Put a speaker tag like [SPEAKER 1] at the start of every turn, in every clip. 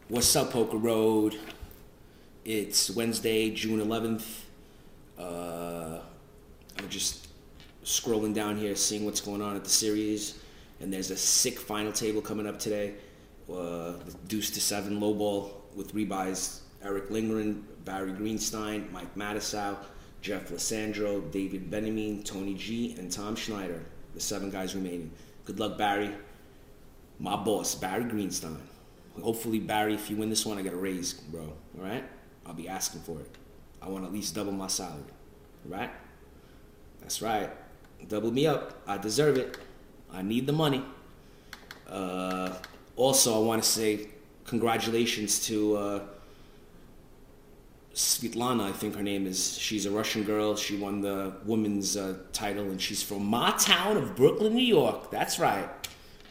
[SPEAKER 1] What's up, Poker Road? It's Wednesday, June 11th. I'm just scrolling down here, seeing what's going on at the series, and there's a sick final table coming up today. The Deuce to 7 low ball with rebuys: Eric Lindgren, Barry Greenstein, Mike Matisow, Jeff Lissandro, David Benjamin, Tony G, and Tom Schneider. The 7 guys remaining. Good luck, Barry. My boss, Barry Greenstein. Hopefully, Barry, if you win this one, I get a raise, bro. All right? I'll be asking for it. I want at least double my salary. All right? That's right. Double me up. I deserve it. I need the money. Also, I want to say congratulations to Svetlana, I think her name is. She's a Russian girl. She won the women's title, and she's from my town of Brooklyn, New York. That's right.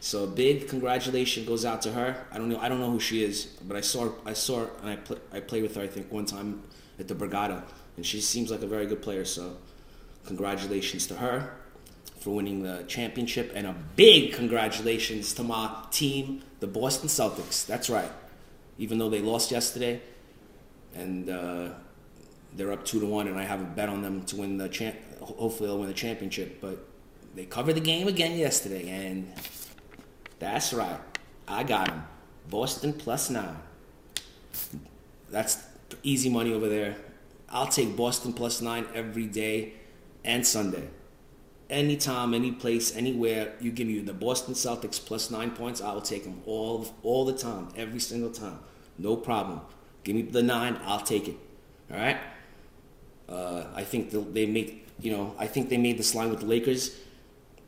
[SPEAKER 1] So a big congratulations goes out to her. I don't know who she is, but I saw her, and I played with her, I think, one time at the Borgata, and she seems like a very good player. So congratulations to her for winning the championship, and a big congratulations to my team, the Boston Celtics. That's right. Even though they lost yesterday, and they're up 2-1, and I have a bet on them to win hopefully they'll win the championship. But they covered the game again yesterday, and that's right. I got them. Boston +9. That's easy money over there. I'll take Boston +9 every day and Sunday. Anytime, any place, anywhere, you give me the Boston Celtics +9 points, I will take them all the time, every single time. No problem. Give me the 9, I'll take it. All right? I think they made this line with the Lakers.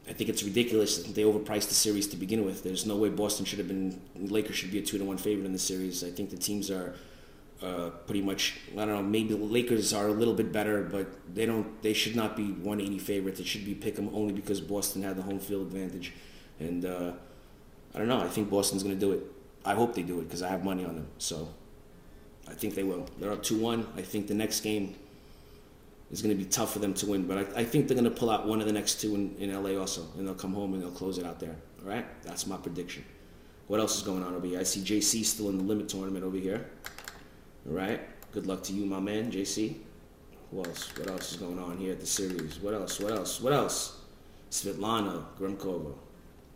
[SPEAKER 1] I think it's ridiculous that they overpriced the series to begin with. There's no way Boston should have been. Lakers should be a 2-1 favorite in the series. I think the teams are pretty much. I don't know. Maybe the Lakers are a little bit better, but they don't. They should not be 180 favorites. It should be pick 'em only because Boston had the home field advantage. And I don't know. I think Boston's going to do it. I hope they do it because I have money on them. So I think they will. They're up 2-1. I think the next game is going to be tough for them to win, but I think they're going to pull out one of the next two in LA also, and they'll come home and they'll close it out there. All right? That's my prediction. What else is going on over here? I see JC still in the limit tournament over here. All right? Good luck to you, my man, JC. Who else? What else is going on here at the series? What else? Svetlana Grimkova.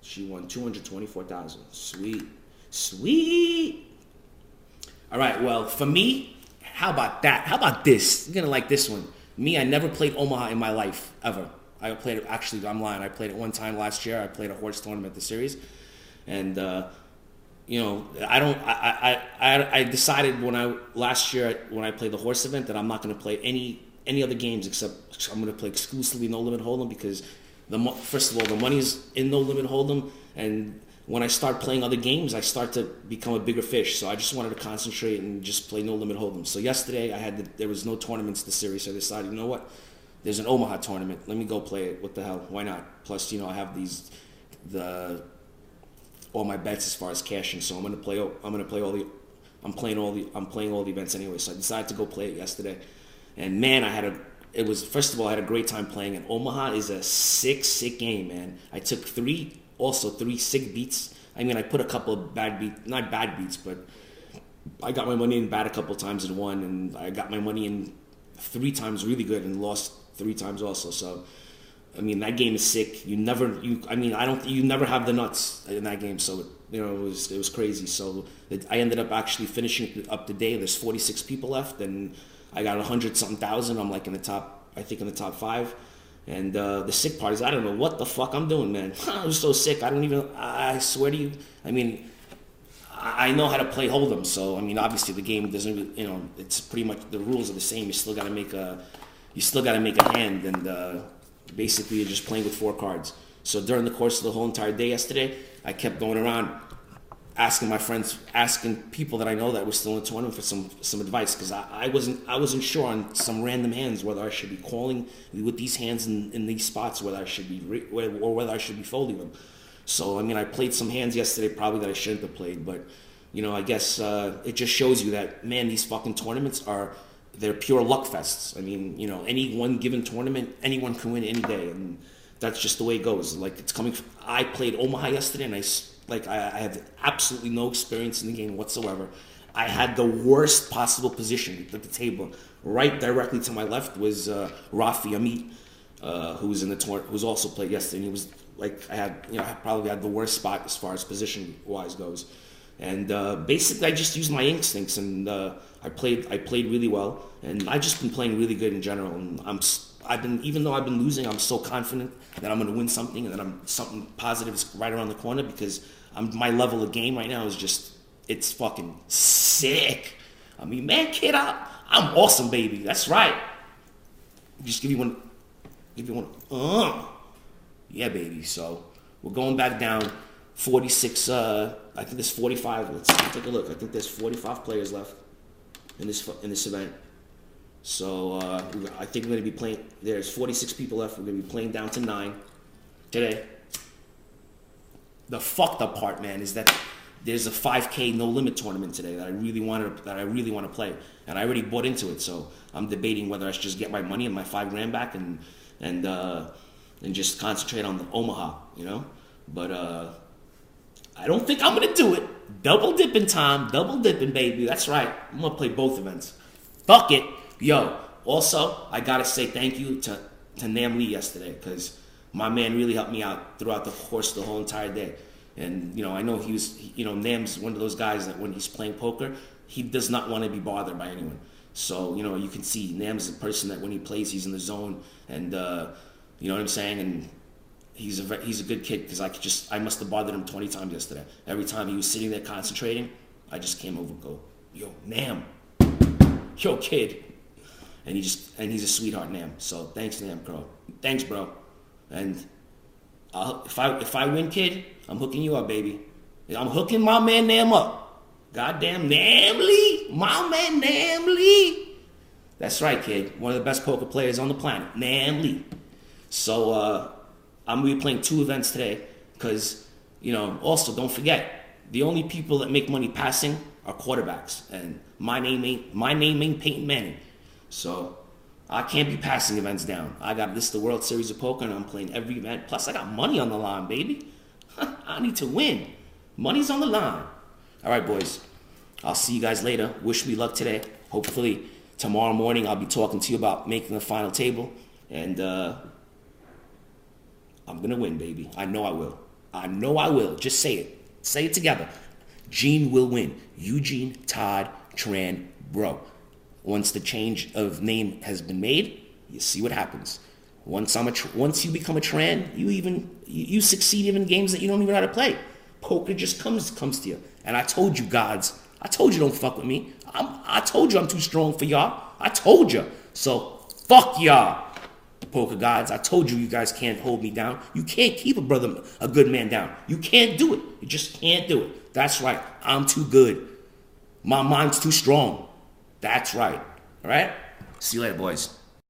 [SPEAKER 1] She won $224,000. Sweet. All right, well, for me, how about that? How about this? You're going to like this one. Me, I never played Omaha in my life, ever. I played it, actually, I'm lying. I played it one time last year. I played a horse tournament at the series. And, I decided last year when I played the horse event that I'm not going to play any other games except I'm going to play exclusively No Limit Hold'em because, first of all, the money's in No Limit Hold'em, and when I start playing other games, I start to become a bigger fish. So I just wanted to concentrate and just play No Limit Hold'em. So yesterday there was no tournaments this series, so I decided, you know what? There's an Omaha tournament. Let me go play it. What the hell? Why not? Plus, I have all my bets as far as cashing. So I'm playing all the events anyway. So I decided to go play it yesterday. And man, first of all, I had a great time playing it. Omaha is a sick game, man. I took 3 sick beats. I mean, I put a couple of not bad beats, but I got my money in bad a couple of times and won, and I got my money in 3 times really good and lost 3 times also. So, I mean, that game is sick. You never have the nuts in that game. So, it was crazy. So I ended up actually finishing up the day. There's 46 people left, and I got 100-something thousand. I'm like in the top 5. And the sick part is I don't know what the fuck I'm doing, man. I was so sick. I swear to you. I mean, I know how to play Hold'em. So, I mean, obviously the game doesn't, it's pretty much, the rules are the same. You still got to make a hand. And basically you're just playing with 4 cards. So during the course of the whole entire day yesterday, I kept going around asking my friends, asking people that I know that were still in the tournament for some advice, because I wasn't sure on some random hands whether I should be calling with these hands in these spots, whether I should be whether I should be folding them. So I mean, I played some hands yesterday probably that I shouldn't have played, but I guess it just shows you that, man, these fucking tournaments they're pure luck fests. I mean, any one given tournament, anyone can win any day, and that's just the way it goes. Like, it's coming. I played Omaha yesterday, and I have absolutely no experience in the game whatsoever. I had the worst possible position at the table. Right directly to my left was Rafi Amit, who was in the tournament, who's also played yesterday. And he was like, I probably had the worst spot as far as position wise goes. And basically, I just used my instincts, and I played really well. And I've just been playing really good in general. And even though I've been losing, I'm so confident that I'm going to win something, and that something positive is right around the corner, because my level of game right now is just, it's fucking sick. I mean, man, kid, I'm awesome, baby. That's right. Just give you one. Yeah, baby. So we're going back down. 46. I think there's 45. Let's take a look. I think there's 45 players left in this event. So I think we're gonna be playing. There's 46 people left. We're gonna be playing down to 9 today. The fucked up part, man, is that there's a 5K no limit tournament today that I really want to play, and I already bought into it. So I'm debating whether I should just get my money and my $5,000 back and just concentrate on the Omaha, you know. But I don't think I'm gonna do it. Double dipping time, double dipping, baby. That's right. I'm gonna play both events. Fuck it, yo. Also, I gotta say thank you to Nam Lee yesterday, because my man really helped me out throughout the course of the whole entire day. And I know Nam's one of those guys that when he's playing poker, he does not want to be bothered by anyone. So you can see Nam's a person that when he plays, he's in the zone, and you know what I'm saying. And he's a good kid, because I must have bothered him 20 times yesterday. Every time he was sitting there concentrating, I just came over and go, yo, Nam, yo, kid, and he's a sweetheart, Nam. So thanks, Nam, bro. Thanks, bro. And if I win, kid, I'm hooking you up, baby. I'm hooking my man Nam up. Goddamn Nam Lee, my man Nam Lee. That's right, kid. One of the best poker players on the planet, Nam Lee. So I'm gonna be playing 2 events today, because also don't forget, the only people that make money passing are quarterbacks, and my name ain't Peyton Manning. So I can't be passing events down. This is the World Series of Poker, and I'm playing every event. Plus, I got money on the line, baby. I need to win. Money's on the line. All right, boys. I'll see you guys later. Wish me luck today. Hopefully, tomorrow morning, I'll be talking to you about making the final table. And I'm going to win, baby. I know I will. I know I will. Just say it. Say it together. Gene will win. Eugene Todd Tran Bro. Once the change of name has been made, you see what happens. Once you become a Tran, you succeed even in games that you don't even know how to play. Poker just comes to you. And I told you, gods, I told you don't fuck with me. I told you I'm too strong for y'all. I told you. So fuck y'all, poker gods. I told you guys can't hold me down. You can't keep a good man down. You can't do it. You just can't do it. That's right. I'm too good. My mind's too strong. That's right. All right? See you later, boys.